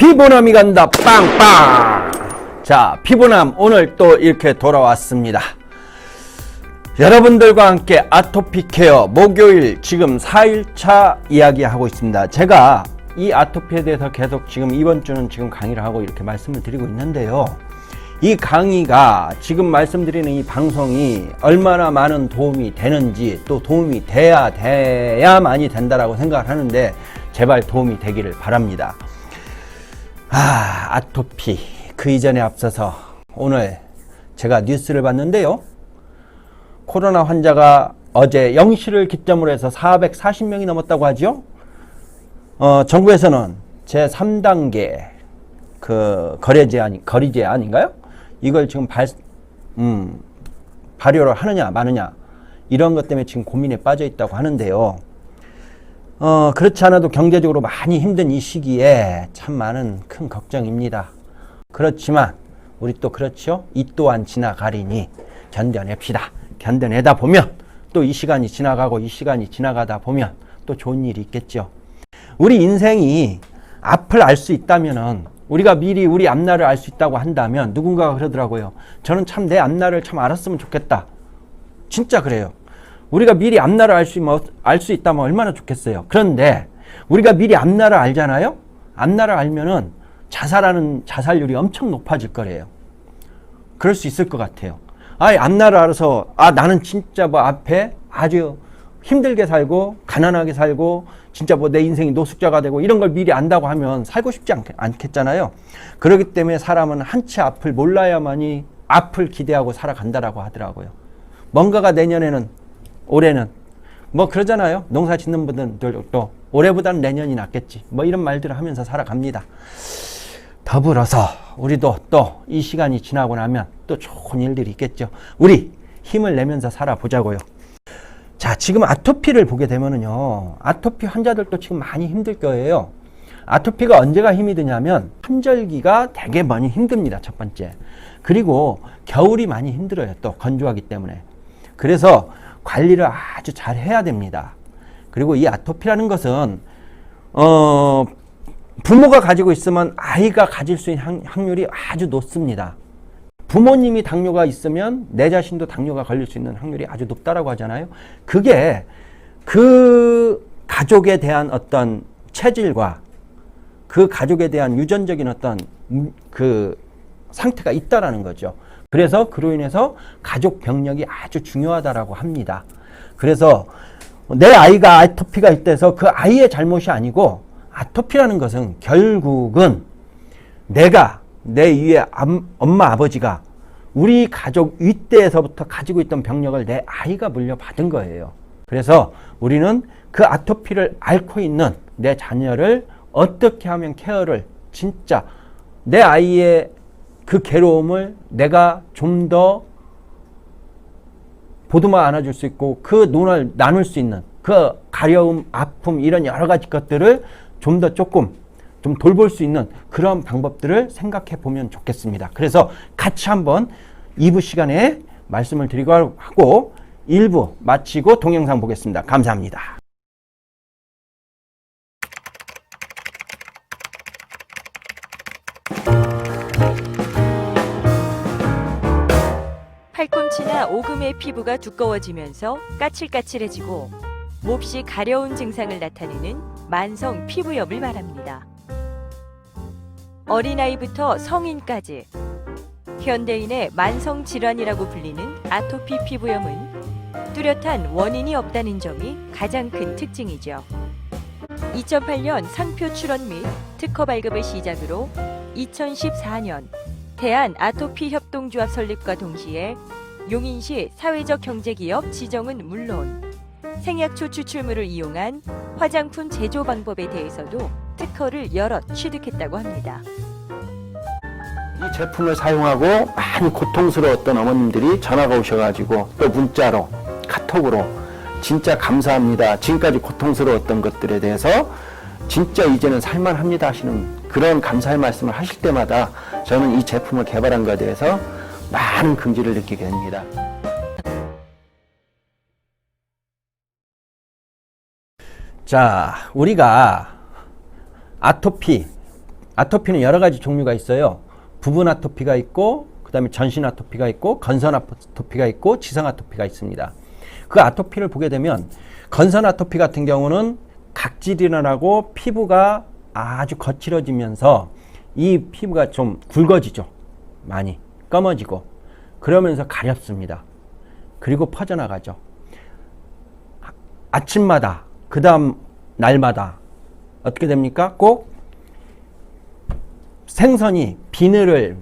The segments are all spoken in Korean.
피부남이 간다 빵빵. 자, 피부남 오늘 또 이렇게 돌아왔습니다. 여러분들과 함께 아토피 케어 목요일 지금 4일차 이야기하고 있습니다. 제가 이 아토피에 대해서 계속 지금 이번 주는 지금 강의를 하고 이렇게 말씀을 드리고 있는데요. 이 강의가 지금 말씀드리는 이 방송이 얼마나 많은 도움이 되는지, 또 도움이 돼야만이 된다라고 생각을 하는데 제발 도움이 되기를 바랍니다. 아토피. 그 이전에 앞서서 오늘 제가 뉴스를 봤는데요. 코로나 환자가 어제 0시를 기점으로 해서 440명이 넘었다고 하죠. 정부에서는 제3단계 그 거리 제한인가요? 이걸 지금 발효를 하느냐 마느냐 이런 것 때문에 지금 고민에 빠져 있다고 하는데요. 그렇지 않아도 경제적으로 많이 힘든 이 시기에 참 많은 큰 걱정입니다. 그렇지만 우리 또 그렇죠. 이 또한 지나가리니 견뎌냅시다. 견뎌내다 보면 또 이 시간이 지나가고 이 시간이 지나가다 보면 또 좋은 일이 있겠죠. 우리 인생이 앞을 알 수 있다면은, 우리가 미리 우리 앞날을 알 수 있다고 한다면, 누군가가 그러더라고요. 저는 참 내 앞날을 참 알았으면 좋겠다. 진짜 그래요. 우리가 미리 앞날을 알 수 있다면 얼마나 좋겠어요. 그런데 우리가 미리 앞날을 알잖아요. 앞날을 알면은 자살률이 엄청 높아질 거래요. 그럴 수 있을 것 같아요. 앞날을 알아서 나는 진짜 앞에 아주 힘들게 살고 가난하게 살고 진짜 내 인생이 노숙자가 되고 이런 걸 미리 안다고 하면 살고 싶지 않겠잖아요. 그렇기 때문에 사람은 한치 앞을 몰라야만이 앞을 기대하고 살아간다라고 하더라고요. 뭔가가 내년에는, 올해는 그러잖아요. 농사 짓는 분들도 올해보다는 내년이 낫겠지 이런 말들을 하면서 살아갑니다. 더불어서 우리도 또 이 시간이 지나고 나면 또 좋은 일들이 있겠죠. 우리 힘을 내면서 살아보자고요. 자, 지금 아토피를 보게 되면은요, 아토피 환자들도 지금 많이 힘들 거예요. 아토피가 언제가 힘이 드냐면 환절기가 되게 많이 힘듭니다. 첫 번째. 그리고 겨울이 많이 힘들어요. 또 건조하기 때문에. 그래서 관리를 아주 잘 해야 됩니다. 그리고 이 아토피라는 것은 부모가 가지고 있으면 아이가 가질 수 있는 확률이 아주 높습니다. 부모님이 당뇨가 있으면 내 자신도 당뇨가 걸릴 수 있는 확률이 아주 높다라고 하잖아요. 그게 그 가족에 대한 어떤 체질과 그 가족에 대한 유전적인 어떤 그 상태가 있다라는 거죠. 그래서 그로 인해서 가족 병력이 아주 중요하다라고 합니다. 그래서 내 아이가 아토피가 있다 해서 그 아이의 잘못이 아니고, 아토피라는 것은 결국은 내 위에 엄마 아버지가 우리 가족 윗대에서부터 가지고 있던 병력을 내 아이가 물려받은 거예요. 그래서 우리는 그 아토피를 앓고 있는 내 자녀를 어떻게 하면 케어를, 진짜 내 아이의 그 괴로움을 내가 좀 더 보듬어 안아줄 수 있고 그 논을 나눌 수 있는 그 가려움, 아픔 이런 여러 가지 것들을 좀 더 좀 돌볼 수 있는 그런 방법들을 생각해 보면 좋겠습니다. 그래서 같이 한번 2부 시간에 말씀을 드리고 하고 1부 마치고 동영상 보겠습니다. 감사합니다. 팔꿈치나 오금의 피부가 두꺼워지면서 까칠까칠해지고 몹시 가려운 증상을 나타내는 만성 피부염을 말합니다. 어린아이부터 성인까지 현대인의 만성 질환이라고 불리는 아토피 피부염은 뚜렷한 원인이 없다는 점이 가장 큰 특징이죠. 2008년 상표 출원 및 특허 발급을 시작으로 2014년 대한 아토피 협동조합 설립과 동시에 용인시 사회적 경제기업 지정은 물론 생약초 추출물을 이용한 화장품 제조 방법에 대해서도 특허를 여럿 취득했다고 합니다. 이 제품을 사용하고 많이 고통스러웠던 어머님들이 전화가 오셔가지고 또 문자로, 카톡으로 진짜 감사합니다. 지금까지 고통스러웠던 것들에 대해서 진짜 이제는 살만합니다 하시는 그런 감사의 말씀을 하실 때마다 저는 이 제품을 개발한 것에 대해서 많은 긍지를 느끼게 됩니다. 자, 우리가 아토피 아토피는 여러 가지 종류가 있어요. 부분 아토피가 있고, 그 다음에 전신 아토피가 있고, 건선 아토피가 있고, 지성 아토피가 있습니다. 그 아토피를 보게 되면 건선 아토피 같은 경우는 각질이 일어나고 피부가 아주 거칠어지면서 이 피부가 좀 굵어지죠. 많이 검어지고 그러면서 가렵습니다. 그리고 퍼져나가죠. 아침마다 그 다음 날마다 어떻게 됩니까? 꼭 생선이 비늘을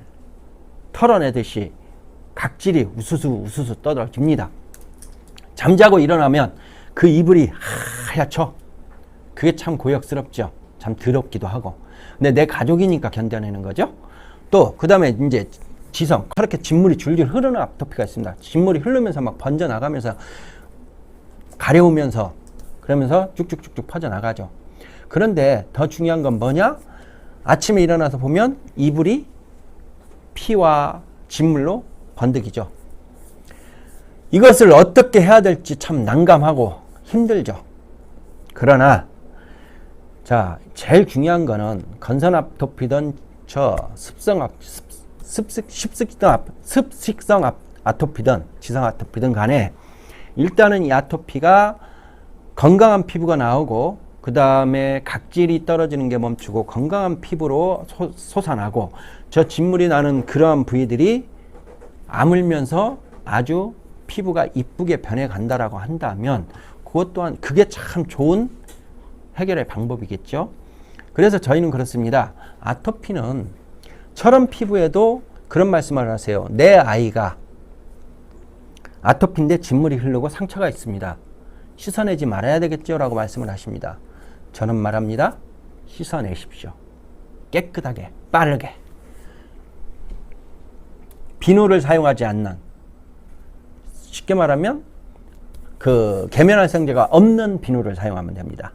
털어내듯이 각질이 우수수 떨어집니다. 잠자고 일어나면 그 이불이 하얗죠. 그게 참 고역스럽죠. 참 더럽기도 하고. 근데 내 가족이니까 견뎌내는 거죠. 또 그 다음에 이제 지성, 그렇게 진물이 줄줄 흐르는 아토피가 있습니다. 진물이 흐르면서 막 번져나가면서 가려우면서 그러면서 쭉쭉쭉쭉 퍼져나가죠. 그런데 더 중요한 건 뭐냐? 아침에 일어나서 보면 이불이 피와 진물로 번득이죠. 이것을 어떻게 해야 될지 참 난감하고 힘들죠. 그러나 자, 제일 중요한 거는 건선 아토피든 습식성 아토피든 지성 아토피든 간에 일단은 이 아토피가 건강한 피부가 나오고 그 다음에 각질이 떨어지는 게 멈추고 건강한 피부로 솟아나고 저 진물이 나는 그러한 부위들이 아물면서 아주 피부가 이쁘게 변해간다라고 한다면 그것 또한 그게 참 좋은 해결의 방법이겠죠. 그래서 저희는 그렇습니다. 아토피는 저런 피부에도 그런 말씀을 하세요. 내 아이가 아토피인데 진물이 흐르고 상처가 있습니다. 씻어내지 말아야 되겠죠? 라고 말씀을 하십니다. 저는 말합니다. 씻어내십시오. 깨끗하게, 빠르게. 비누를 사용하지 않는, 쉽게 말하면 그 계면활성제가 없는 비누를 사용하면 됩니다.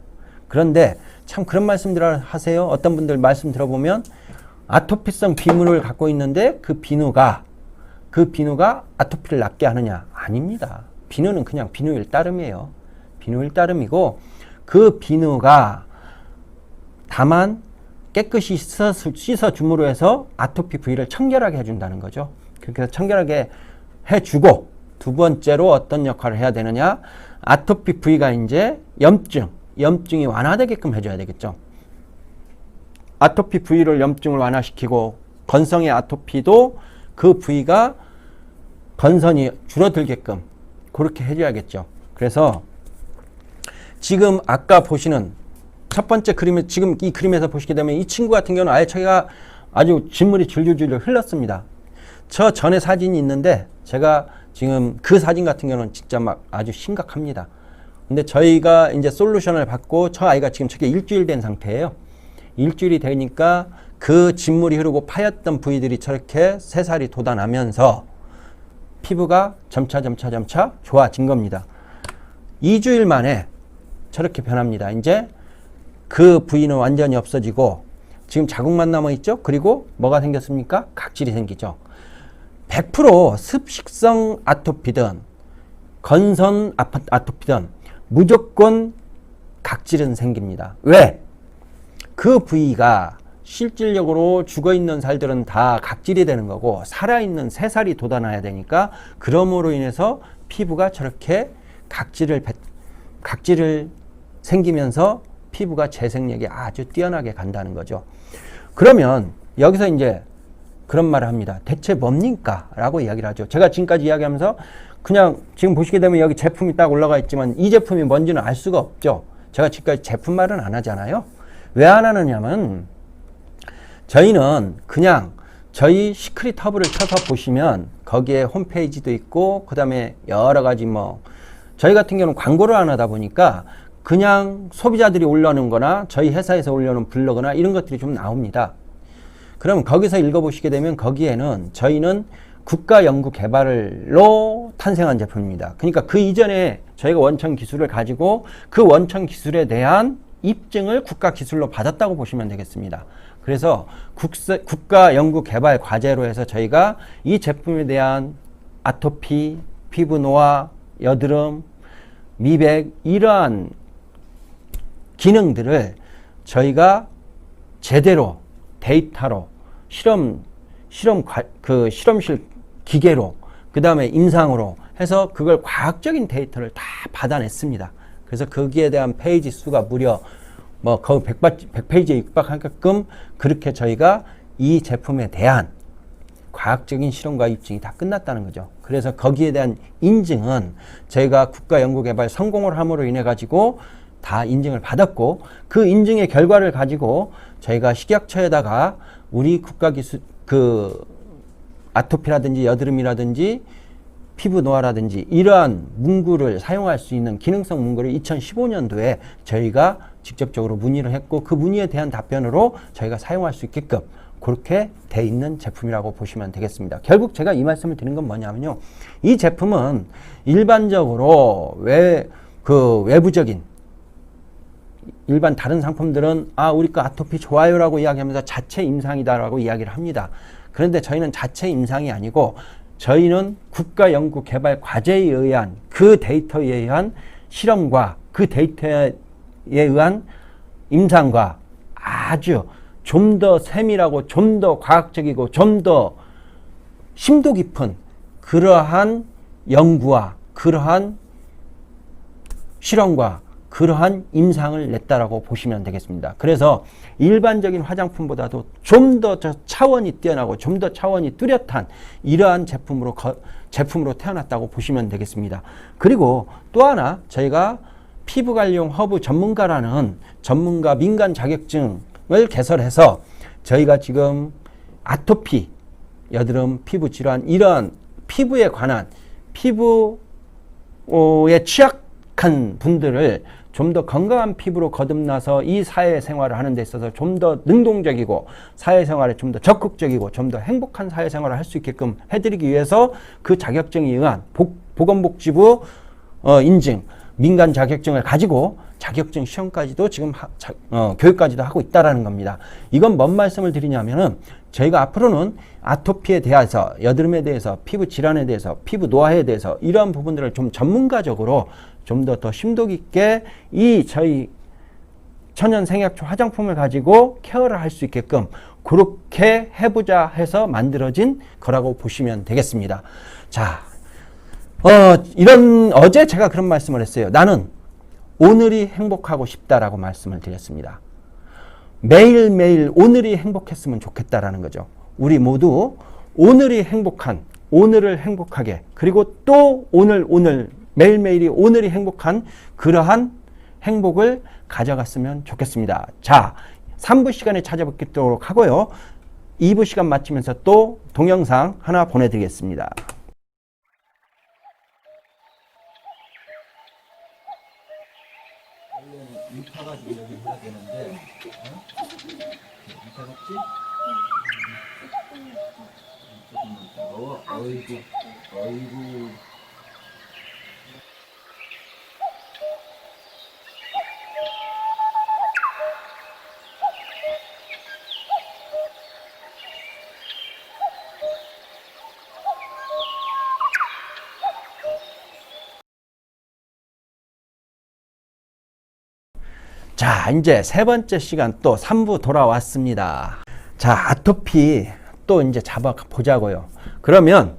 그런데 참 그런 말씀들을 하세요. 어떤 분들 말씀 들어보면 아토피성 비누를 갖고 있는데 그 비누가 아토피를 낫게 하느냐? 아닙니다. 비누는 그냥 비누일 따름이에요. 비누일 따름이고 그 비누가 다만 깨끗이 씻어 줌으로 해서 아토피 부위를 청결하게 해준다는 거죠. 그렇게 해서 청결하게 해주고 두 번째로 어떤 역할을 해야 되느냐? 아토피 부위가 이제 염증이 완화되게끔 해줘야 되겠죠. 아토피 부위를 염증을 완화시키고 건성의 아토피도 그 부위가 건선이 줄어들게끔 그렇게 해줘야겠죠. 그래서 지금 아까 보시는 첫 번째 그림에 지금 이 그림에서 보시게 되면 이 친구 같은 경우는 아예 자기가 아주 진물이 줄줄줄 흘렀습니다. 저 전에 사진이 있는데 제가 지금 그 사진 같은 경우는 진짜 막 아주 심각합니다. 근데 저희가 이제 솔루션을 받고 저 아이가 지금 저게 일주일 된 상태예요. 일주일이 되니까 그 진물이 흐르고 파였던 부위들이 저렇게 새살이 돋아나면서 피부가 점차 좋아진 겁니다. 2주일 만에 저렇게 변합니다. 이제 그 부위는 완전히 없어지고 지금 자국만 남아있죠? 그리고 뭐가 생겼습니까? 각질이 생기죠. 100% 습식성 아토피든 건선 아토피든 무조건 각질은 생깁니다. 왜? 그 부위가 실질적으로 죽어있는 살들은 다 각질이 되는 거고 살아있는 새살이 돋아나야 되니까 그러므로 인해서 피부가 저렇게 각질을 생기면서 피부가 재생력이 아주 뛰어나게 간다는 거죠. 그러면 여기서 이제 그런 말을 합니다. 대체 뭡니까? 라고 이야기를 하죠. 제가 지금까지 이야기하면서 그냥 지금 보시게 되면 여기 제품이 딱 올라가 있지만 이 제품이 뭔지는 알 수가 없죠. 제가 지금까지 제품 말은 안 하잖아요. 왜 안 하느냐면 저희는 그냥 저희 시크릿 허브를 쳐서 보시면 거기에 홈페이지도 있고 그 다음에 여러 가지 뭐 저희 같은 경우는 광고를 안 하다 보니까 그냥 소비자들이 올려놓은 거나 저희 회사에서 올려놓은 블로그나 이런 것들이 좀 나옵니다. 그럼 거기서 읽어보시게 되면 거기에는 저희는 국가 연구 개발로 탄생한 제품입니다. 그러니까 그 이전에 저희가 원천 기술을 가지고 그 원천 기술에 대한 입증을 국가 기술로 받았다고 보시면 되겠습니다. 그래서 국가 연구 개발 과제로 해서 저희가 이 제품에 대한 아토피, 피부 노화, 여드름, 미백 이러한 기능들을 저희가 제대로 데이터로 실험실 기계로 그 다음에 임상으로 해서 그걸 과학적인 데이터를 다 받아냈습니다. 그래서 거기에 대한 페이지 수가 무려 뭐 거의 100페이지에 육박하게끔 그렇게 저희가 이 제품에 대한 과학적인 실험과 입증이 다 끝났다는 거죠. 그래서 거기에 대한 인증은 저희가 국가연구개발 성공을 함으로 인해 가지고 다 인증을 받았고, 그 인증의 결과를 가지고 저희가 식약처에다가 우리 국가기술 아토피라든지 여드름이라든지 피부 노화라든지 이러한 문구를 사용할 수 있는 기능성 문구를 2015년도에 저희가 직접적으로 문의를 했고, 그 문의에 대한 답변으로 저희가 사용할 수 있게끔 그렇게 돼 있는 제품이라고 보시면 되겠습니다. 결국 제가 이 말씀을 드린 건 뭐냐면요, 이 제품은 일반적으로 외부적인 일반 다른 상품들은 우리 거 아토피 좋아요라고 이야기하면서 자체 임상이다라고 이야기를 합니다. 그런데 저희는 자체 임상이 아니고 저희는 국가연구개발 과제에 의한 그 데이터에 의한 실험과 그 데이터에 의한 임상과 아주 좀 더 세밀하고 좀 더 과학적이고 좀 더 심도 깊은 그러한 연구와 그러한 실험과 그러한 임상을 냈다라고 보시면 되겠습니다. 그래서 일반적인 화장품보다도 좀 더 차원이 뛰어나고 좀 더 차원이 뚜렷한 이러한 제품으로 태어났다고 보시면 되겠습니다. 그리고 또 하나 저희가 피부관리용 허브 전문가라는 전문가 민간 자격증을 개설해서 저희가 지금 아토피, 여드름, 피부 질환 이런 피부에 관한 피부에 취약한 분들을 좀 더 건강한 피부로 거듭나서 이 사회생활을 하는 데 있어서 좀 더 능동적이고 사회생활에 좀 더 적극적이고 좀 더 행복한 사회생활을 할 수 있게끔 해드리기 위해서 그 자격증에 의한 보건복지부 인증 민간 자격증을 가지고 자격증 시험까지도 지금 교육까지도 하고 있다라는 겁니다. 이건 뭔 말씀을 드리냐면은 저희가 앞으로는 아토피에 대해서, 여드름에 대해서, 피부 질환에 대해서, 피부 노화에 대해서 이러한 부분들을 좀 전문가적으로 좀 더 심도 깊게 이 저희 천연 생약초 화장품을 가지고 케어를 할 수 있게끔 그렇게 해보자 해서 만들어진 거라고 보시면 되겠습니다. 자, 어제 제가 그런 말씀을 했어요. 나는 오늘이 행복하고 싶다라고 말씀을 드렸습니다. 매일매일 오늘이 행복했으면 좋겠다라는 거죠. 우리 모두 오늘이 행복한, 오늘을 행복하게, 그리고 또 오늘 매일매일이 오늘이 행복한 그러한 행복을 가져갔으면 좋겠습니다. 자, 3부 시간에 찾아뵙도록 하고요. 2부 시간 마치면서 또 동영상 하나 보내드리겠습니다. 인파가지고 여기 해야 되는데, 인파 같지? 어이구. 자, 이제 세 번째 시간 또 3부 돌아왔습니다. 자, 아토피 또 이제 잡아보자고요. 그러면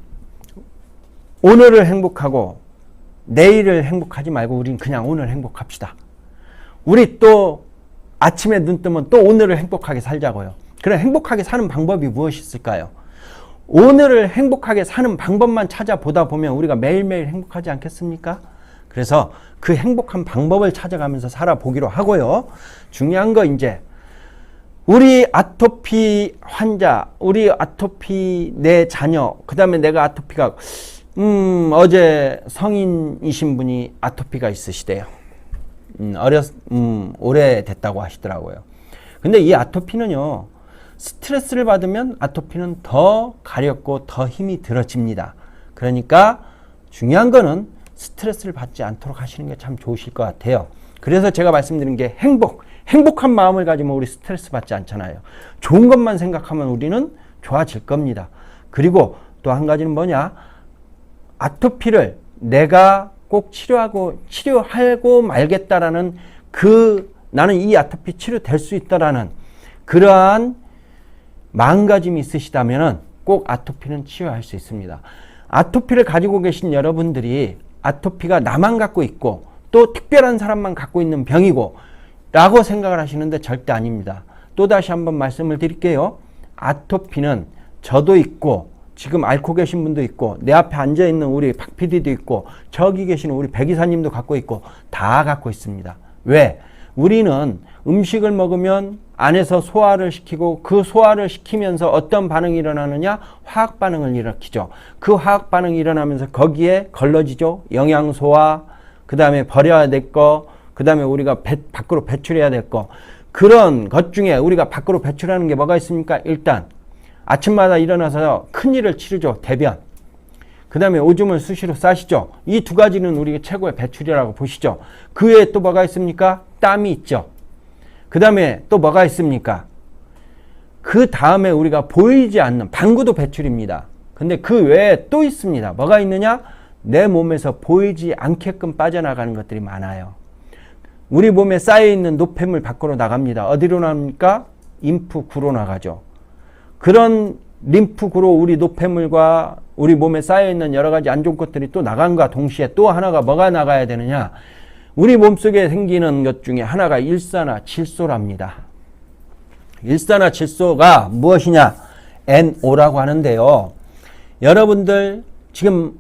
오늘을 행복하고 내일을 행복하지 말고 우린 그냥 오늘 행복합시다. 우리 또 아침에 눈 뜨면 또 오늘을 행복하게 살자고요. 그럼 행복하게 사는 방법이 무엇이 있을까요? 오늘을 행복하게 사는 방법만 찾아보다 보면 우리가 매일매일 행복하지 않겠습니까? 그래서 그 행복한 방법을 찾아가면서 살아보기로 하고요. 중요한 거 이제 우리 아토피 환자, 우리 아토피 내 자녀, 그 다음에 내가 아토피가 어제 성인이신 분이 아토피가 있으시대요. 오래됐다고 하시더라고요. 근데 이 아토피는요, 스트레스를 받으면 아토피는 더 가렵고 더 힘이 들어집니다. 그러니까 중요한 거는 스트레스를 받지 않도록 하시는 게 참 좋으실 것 같아요. 그래서 제가 말씀드린 게 행복한 마음을 가지면 우리 스트레스 받지 않잖아요. 좋은 것만 생각하면 우리는 좋아질 겁니다. 그리고 또 한 가지는 뭐냐? 아토피를 내가 꼭 치료하고 말겠다라는 나는 이 아토피 치료될 수 있다라는 그러한 마음가짐이 있으시다면 꼭 아토피는 치유할 수 있습니다. 아토피를 가지고 계신 여러분들이 아토피가 나만 갖고 있고 또 특별한 사람만 갖고 있는 병이고 라고 생각을 하시는데 절대 아닙니다. 또다시 한번 말씀을 드릴게요. 아토피는 저도 있고 지금 앓고 계신 분도 있고 내 앞에 앉아있는 우리 박 PD도 있고 저기 계시는 우리 백 이사님도 갖고 있고 다 갖고 있습니다. 왜? 우리는 음식을 먹으면 안에서 소화를 시키고 그 소화를 시키면서 어떤 반응이 일어나느냐? 화학 반응을 일으키죠. 그 화학 반응이 일어나면서 거기에 걸러지죠. 영양소와 그 다음에 버려야 될 거, 그 다음에 우리가 밖으로 배출해야 될 거. 그런 것 중에 우리가 밖으로 배출하는 게 뭐가 있습니까? 일단 아침마다 일어나서 큰일을 치르죠. 대변. 그 다음에 오줌을 수시로 싸시죠. 이 두 가지는 우리가 최고의 배출이라고 보시죠. 그 외에 또 뭐가 있습니까? 땀이 있죠. 그 다음에 또 뭐가 있습니까? 그 다음에 우리가 보이지 않는 방구도 배출입니다. 근데 그 외에 또 있습니다. 뭐가 있느냐? 내 몸에서 보이지 않게끔 빠져나가는 것들이 많아요. 우리 몸에 쌓여있는 노폐물 밖으로 나갑니다. 어디로 나갑니까? 림프구로 나가죠. 그런 림프구로 우리 노폐물과 우리 몸에 쌓여있는 여러 가지 안 좋은 것들이 또 나간과 동시에 또 하나가 뭐가 나가야 되느냐? 우리 몸속에 생기는 것 중에 하나가 일산화질소랍니다. 일산화질소가 무엇이냐? NO라고 하는데요. 여러분들 지금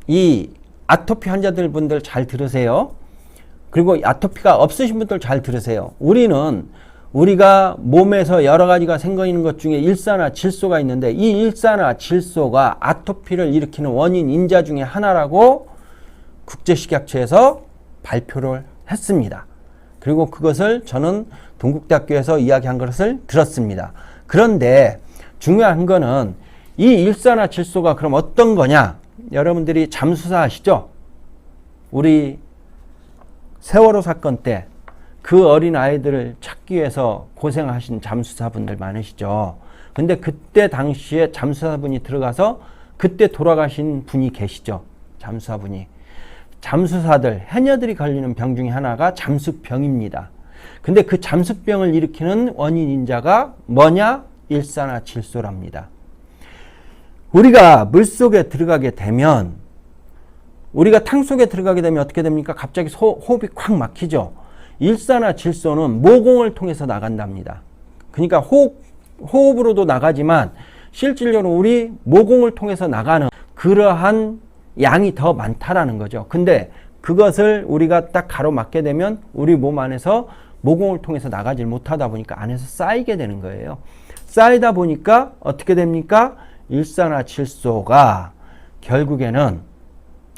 이 아토피 환자들 분들 잘 들으세요. 그리고 아토피가 없으신 분들 잘 들으세요. 우리가 몸에서 여러 가지가 생기는 것 중에 일산화질소가 있는데 이 일산화질소가 아토피를 일으키는 원인 인자 중에 하나라고 국제식약처에서 발표를 했습니다. 그리고 그것을 저는 동국대학교에서 이야기한 것을 들었습니다. 그런데 중요한 거는 이 일산화질소가 그럼 어떤 거냐? 여러분들이 잠수사 아시죠? 우리 세월호 사건 때 그 어린 아이들을 찾기 위해서 고생하신 잠수사분들 많으시죠. 근데 그때 당시에 잠수사분이 들어가서 그때 돌아가신 분이 계시죠. 잠수사분이. 잠수사들, 해녀들이 걸리는 병 중에 하나가 잠수병입니다. 근데 그 잠수병을 일으키는 원인 인자가 뭐냐? 일산화질소랍니다. 우리가 물속에 들어가게 되면 우리가 탕 속에 들어가게 되면 어떻게 됩니까? 갑자기 호흡이 콱 막히죠. 일산화질소는 모공을 통해서 나간답니다. 그러니까 호흡으로도 나가지만 실질적으로 우리 모공을 통해서 나가는 그러한 양이 더 많다라는 거죠. 근데 그것을 우리가 딱 가로막게 되면 우리 몸 안에서 모공을 통해서 나가질 못하다 보니까 안에서 쌓이게 되는 거예요. 쌓이다 보니까 어떻게 됩니까? 일산화질소가 결국에는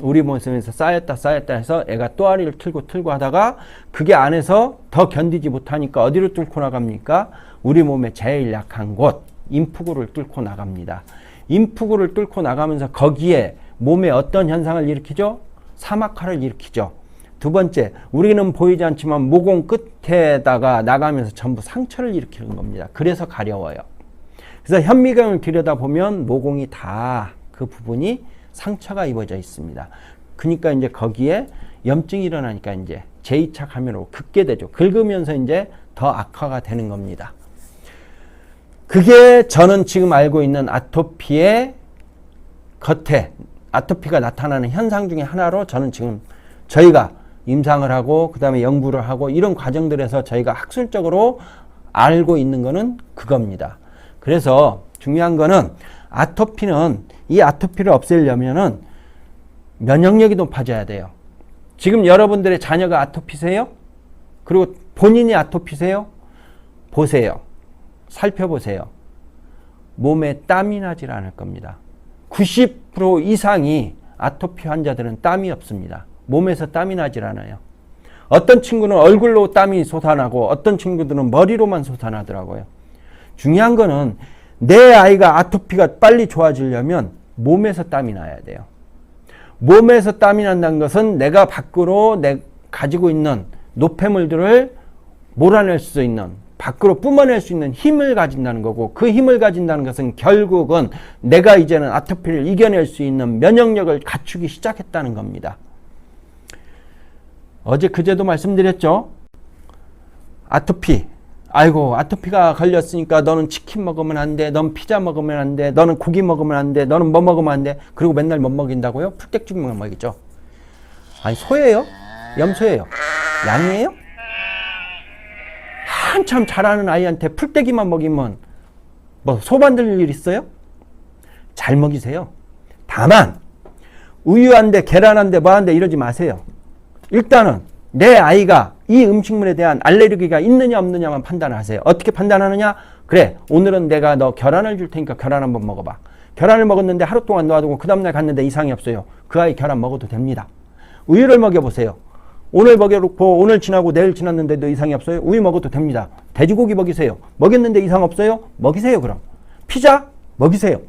우리 몸에서 쌓였다 해서 애가 또아리를 틀고 하다가 그게 안에서 더 견디지 못하니까 어디로 뚫고 나갑니까? 우리 몸의 제일 약한 곳 림프구를 뚫고 나갑니다. 림프구를 뚫고 나가면서 거기에 몸에 어떤 현상을 일으키죠? 사막화를 일으키죠. 두 번째, 우리는 보이지 않지만 모공 끝에다가 나가면서 전부 상처를 일으키는 겁니다. 그래서 가려워요. 그래서 현미경을 들여다보면 모공이 다 그 부분이 상처가 입어져 있습니다. 그러니까 이제 거기에 염증이 일어나니까 이제 제2차 감염으로 긁게 되죠. 긁으면서 이제 더 악화가 되는 겁니다. 그게 저는 지금 알고 있는 아토피의 겉에 아토피가 나타나는 현상 중에 하나로 저는 지금 저희가 임상을 하고 그 다음에 연구를 하고 이런 과정들에서 저희가 학술적으로 알고 있는 거는 그겁니다. 그래서 중요한 거는 이 아토피를 없애려면은 면역력이 높아져야 돼요. 지금 여러분들의 자녀가 아토피세요? 그리고 본인이 아토피세요? 보세요. 살펴보세요. 몸에 땀이 나질 않을 겁니다. 90% 이상이 아토피 환자들은 땀이 없습니다. 몸에서 땀이 나질 않아요. 어떤 친구는 얼굴로 땀이 솟아나고 어떤 친구들은 머리로만 솟아나더라고요. 중요한 거는 내 아이가 아토피가 빨리 좋아지려면 몸에서 땀이 나야 돼요. 몸에서 땀이 난다는 것은 내가 밖으로 가지고 있는 노폐물들을 몰아낼 수 있는, 밖으로 뿜어낼 수 있는 힘을 가진다는 거고, 그 힘을 가진다는 것은 결국은 내가 이제는 아토피를 이겨낼 수 있는 면역력을 갖추기 시작했다는 겁니다. 어제 그제도 말씀드렸죠. 아토피 아이고 아토피가 걸렸으니까 너는 치킨 먹으면 안 돼, 넌 피자 먹으면 안 돼, 너는 고기 먹으면 안 돼, 너는 뭐 먹으면 안 돼. 그리고 맨날 못 먹인다고요? 풀떼기만 먹이죠. 아니 소예요? 염소예요? 양이에요? 한참 자라는 아이한테 풀떼기만 먹이면 뭐 소 만들 일 있어요? 잘 먹이세요. 다만 우유 한 대, 계란 한 대, 뭐 한 대 이러지 마세요. 일단은 내 아이가 이 음식물에 대한 알레르기가 있느냐 없느냐만 판단을 하세요. 어떻게 판단하느냐? 그래, 오늘은 내가 너 계란을 줄 테니까 계란 한번 먹어봐. 계란을 먹었는데 하루 동안 놔두고 그 다음날 갔는데 이상이 없어요. 그 아이 계란 먹어도 됩니다. 우유를 먹여보세요. 오늘 먹여놓고 오늘 지나고 내일 지났는데도 이상이 없어요. 우유 먹어도 됩니다. 돼지고기 먹이세요. 먹였는데 이상 없어요? 먹이세요 그럼. 피자? 먹이세요.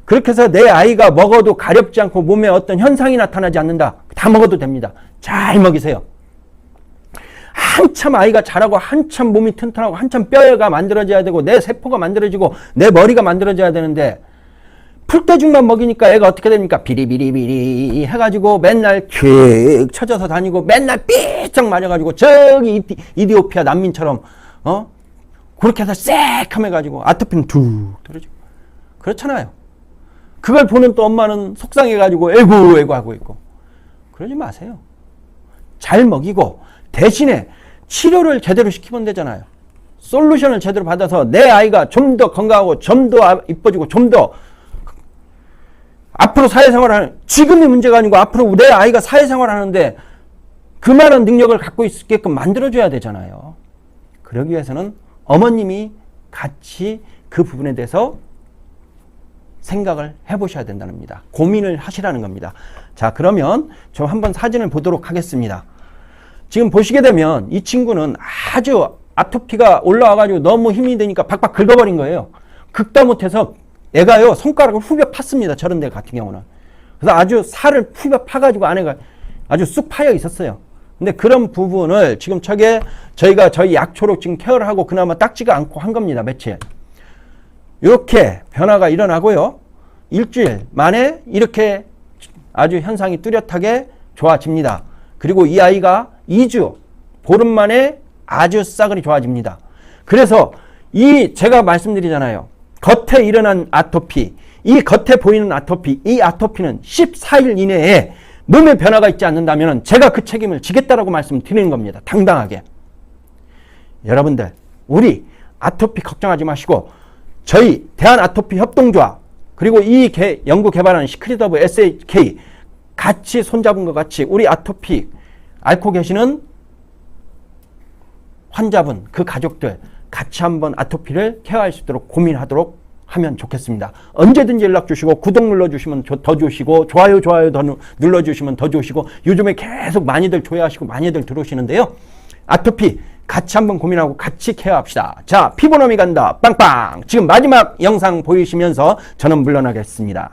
그렇게 해서 내 아이가 먹어도 가렵지 않고 몸에 어떤 현상이 나타나지 않는다. 다 먹어도 됩니다. 잘 먹이세요. 한참 아이가 자라고 한참 몸이 튼튼하고 한참 뼈가 만들어져야 되고 내 세포가 만들어지고 내 머리가 만들어져야 되는데 풀떼죽만 먹이니까 애가 어떻게 됩니까? 비리비리비리 해가지고 맨날 휙 쳐져서 다니고 맨날 삐쩍 맞아가지고 저기 이디오피아 난민처럼 그렇게 해서 새카매가지고 아토피는 툭 떨어지고 그렇잖아요. 그걸 보는 또 엄마는 속상해가지고 에구 하고 있고. 그러지 마세요. 잘 먹이고 대신에 치료를 제대로 시키면 되잖아요. 솔루션을 제대로 받아서 내 아이가 좀 더 건강하고 좀 더 이뻐지고 좀 더 앞으로 사회생활하는, 지금이 문제가 아니고 앞으로 내 아이가 사회생활하는데 그만한 능력을 갖고 있게끔 만들어줘야 되잖아요. 그러기 위해서는 어머님이 같이 그 부분에 대해서 생각을 해보셔야 된다는 겁니다. 고민을 하시라는 겁니다. 자, 그러면 좀 한번 사진을 보도록 하겠습니다. 지금 보시게 되면 이 친구는 아주 아토피가 올라와가지고 너무 힘이 드니까 박박 긁어버린 거예요. 긁다 못해서 애가요 손가락을 후벼 팠습니다. 저런 데 같은 경우는. 그래서 아주 살을 후벼 파가지고 안에가 아주 쑥 파여 있었어요. 근데 그런 부분을 지금 저희가 저희 약초로 지금 케어를 하고 그나마 닦지가 않고 한 겁니다. 며칠. 이렇게 변화가 일어나고요. 일주일 만에 이렇게 아주 현상이 뚜렷하게 좋아집니다. 그리고 이 아이가 2주, 보름 만에 아주 싸그리 좋아집니다. 그래서 제가 말씀드리잖아요. 겉에 일어난 아토피, 이 겉에 보이는 아토피, 이 아토피는 14일 이내에 몸에 변화가 있지 않는다면 제가 그 책임을 지겠다라고 말씀드리는 겁니다. 당당하게. 여러분들, 우리 아토피 걱정하지 마시고 저희 대한아토피협동조합 그리고 이 연구 개발한 시크릿 오브 SHK 같이 손잡은 것 같이 우리 아토피 앓고 계시는 환자분, 그 가족들 같이 한번 아토피를 케어할 수 있도록 고민하도록 하면 좋겠습니다. 언제든지 연락 주시고 구독 눌러주시면 더 좋으시고 좋아요 더 눌러주시면 더 좋으시고 요즘에 계속 많이들 조회하시고 많이들 들어오시는데요. 아토피 같이 한번 고민하고 같이 케어합시다. 자, 피부놈이 간다. 빵빵. 지금 마지막 영상 보이시면서 저는 물러나겠습니다.